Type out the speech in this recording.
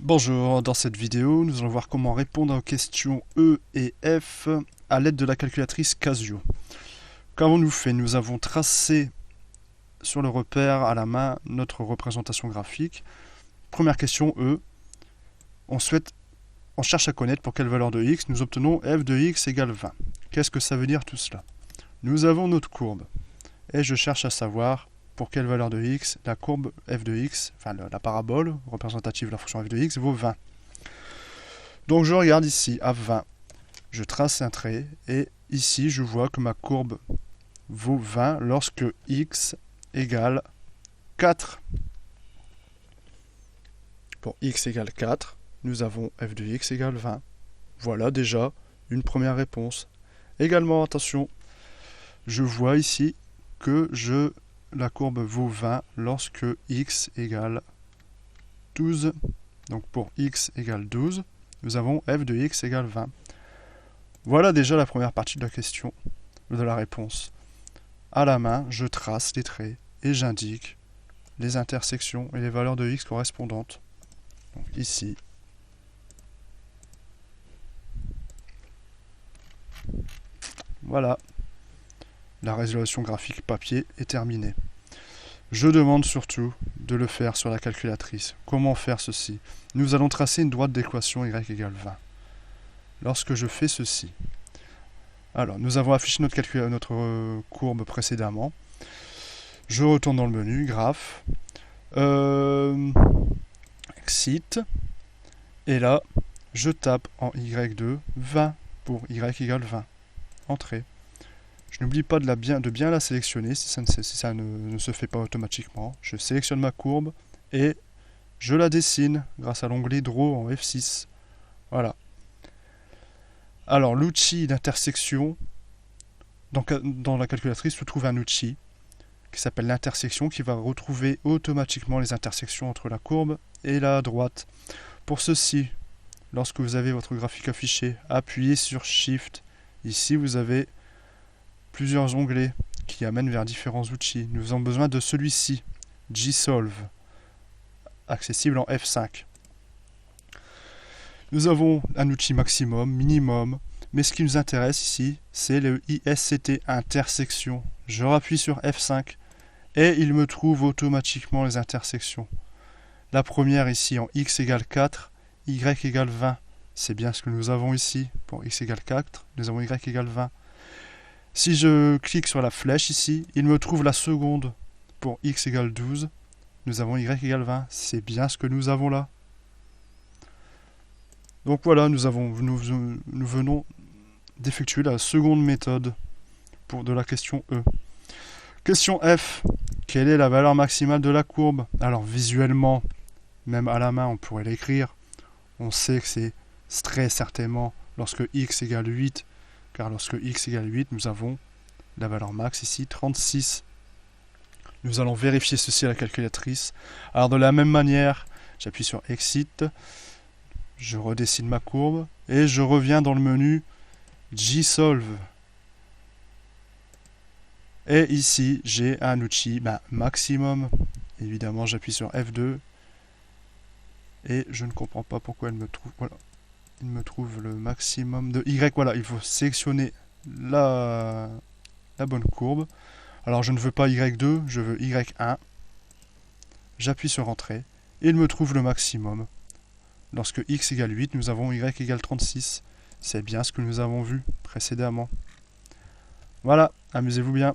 Bonjour, dans cette vidéo, nous allons voir comment répondre aux questions E et F à l'aide de la calculatrice Casio. Qu'avons-nous fait? Nous avons tracé sur le repère à la main notre représentation graphique. Première question E, on cherche à connaître pour quelle valeur de x nous obtenons f de x égale 20. Qu'est-ce que ça veut dire tout cela? Nous avons notre courbe et je cherche à savoir pour quelle valeur de x la courbe f de x, enfin la parabole représentative de la fonction f de x vaut 20. Donc je regarde ici à 20, je trace un trait et ici je vois que ma courbe vaut 20 lorsque x égale 4. Pour x égale 4, nous avons f de x égale 20. Voilà déjà une première réponse. Également, attention, je vois ici que la courbe vaut 20 lorsque x égale 12. Donc pour x égale 12, nous avons f de x égale 20. Voilà déjà la première partie de la question, de la réponse. À la main, je trace les traits et j'indique les intersections et les valeurs de x correspondantes. Donc ici, voilà, la résolution graphique papier est terminée. Je demande surtout de le faire sur la calculatrice. Comment faire ceci? Nous allons tracer une droite d'équation y égale 20. Lorsque je fais ceci, alors nous avons affiché notre courbe précédemment. Je retourne dans le menu, graphe, exit, et là, je tape en Y2 20 pour Y égale 20. Entrée. Je n'oublie pas de bien la sélectionner si ça ne se fait pas automatiquement. Je sélectionne ma courbe et je la dessine grâce à l'onglet Draw en F6. Voilà. Alors l'outil d'intersection, dans la calculatrice se trouve un outil qui s'appelle l'intersection qui va retrouver automatiquement les intersections entre la courbe et la droite. Pour ceci, lorsque vous avez votre graphique affiché, appuyez sur Shift. Ici vous avez plusieurs onglets qui amènent vers différents outils. Nous avons besoin de celui-ci, Gsolve, accessible en F5. Nous avons un outil maximum, minimum, mais ce qui nous intéresse ici, c'est le ISCT intersection. Je rappuie sur F5 et il me trouve automatiquement les intersections. La première ici en x égale 4, y égale 20. C'est bien ce que nous avons ici. Pour x égale 4, nous avons y égale 20. Si je clique sur la flèche ici, il me trouve la seconde. Pour x égale 12, nous avons y égale 20. C'est bien ce que nous avons là. Donc voilà, nous venons d'effectuer la seconde méthode de la question E. Question F. Quelle est la valeur maximale de la courbe? Alors visuellement, même à la main, on pourrait l'écrire. On sait que c'est très certainement lorsque x égale 8, car lorsque x égale 8, nous avons la valeur max ici, 36. Nous allons vérifier ceci à la calculatrice. Alors de la même manière, j'appuie sur Exit, je redessine ma courbe, et je reviens dans le menu Gsolve. Et ici, j'ai un outil maximum. Évidemment, j'appuie sur F2, et je ne comprends pas pourquoi elle me trouve... Voilà. Il me trouve le maximum de Y. Voilà, il faut sélectionner la bonne courbe. Alors je ne veux pas Y2, je veux Y1. J'appuie sur Entrée et il me trouve le maximum. Lorsque x égale 8, nous avons Y égale 36. C'est bien ce que nous avons vu précédemment. Voilà, amusez-vous bien.